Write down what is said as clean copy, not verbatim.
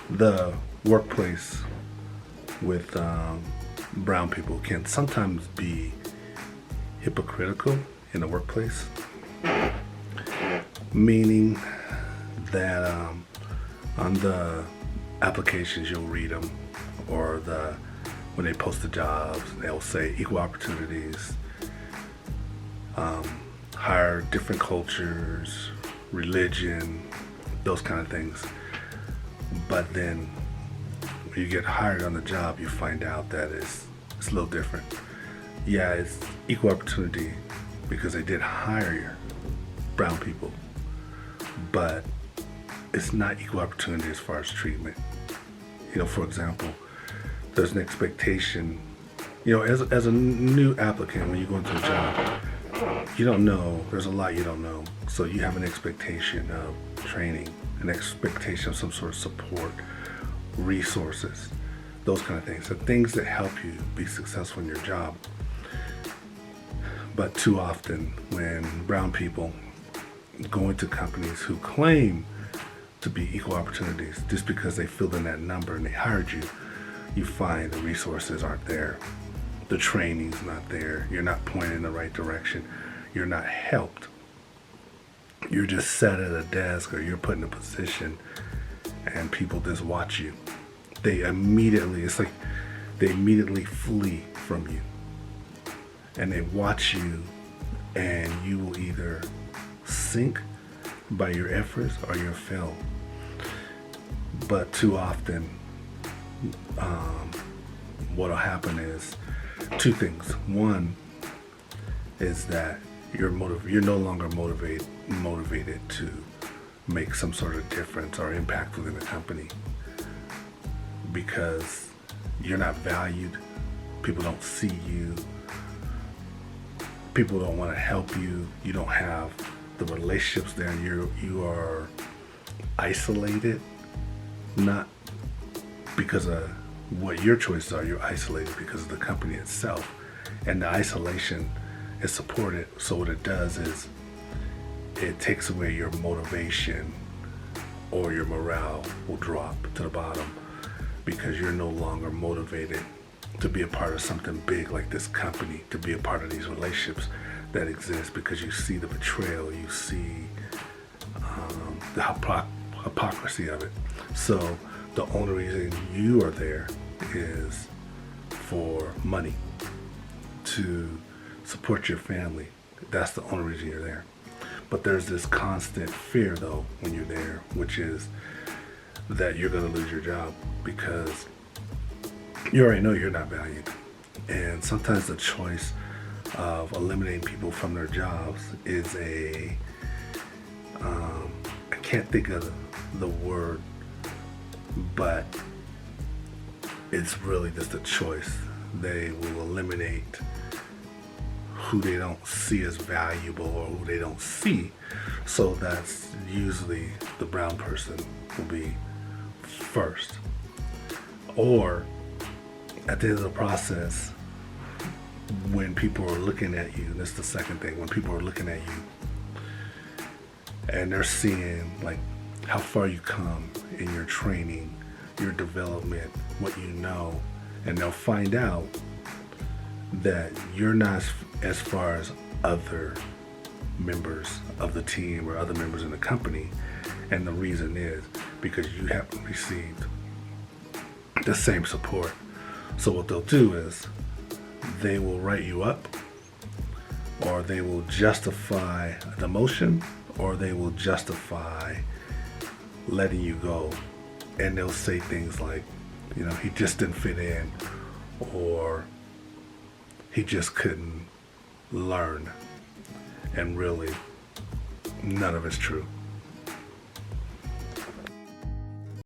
The workplace with brown people can sometimes be hypocritical in the workplace, meaning that on the applications you'll read them, or when they post the jobs, they'll say equal opportunities, hire different cultures, religion, those kind of things. But then when you get hired on the job, you find out that it's a little different. Yeah, it's equal opportunity because they did hire brown people, but it's not equal opportunity as far as treatment. For example, there's an expectation, as a new applicant, when you go into a job, you don't know, there's a lot you don't know. So you have an expectation of training, an expectation of some sort of support, resources, those kind of things. The things that help you be successful in your job. But too often when brown people go into companies who claim to be equal opportunities just because they filled in that number and they hired you, you find the resources aren't there. The training's not there. You're not pointed in the right direction. You're not helped. You're just sat at a desk, or you're put in a position and people just watch you. It's like they immediately flee from you. And they watch you, and you will either sink by your efforts or you'll fail. But too often, what'll happen is two things. One is that you're no longer motivated to make some sort of difference or impact within the company, because you're not valued. People don't see you. People don't want to help you. You don't have the relationships there. You are isolated, not because of what your choices are. You're isolated because of the company itself, and the isolation is supported. So what it does is it takes away your motivation, or your morale will drop to the bottom because you're no longer motivated to be a part of something big like this company, to be a part of these relationships that exist, because you see the betrayal, you see the hypocrisy of it. So the only reason you are there is for money, to support your family. That's the only reason you're there. But there's this constant fear, though, when you're there, which is that you're going to lose your job, because you already know you're not valued. And sometimes the choice of eliminating people from their jobs is I can't think of the word, but it's really just a choice. They will eliminate who they don't see as valuable, or who they don't see. So that's usually the brown person will be first. Or at the end of the process, when people are looking at you, that's the second thing, when people are looking at you and they're seeing like how far you come in your training, your development, what you know, and they'll find out that you're not as far as other members of the team or other members in the company. And the reason is because you haven't received the same support. So what they'll do is they will write you up, or they will justify the motion, or they will justify letting you go. And they'll say things like, he just didn't fit in, or he just couldn't learn. And really, none of it's true.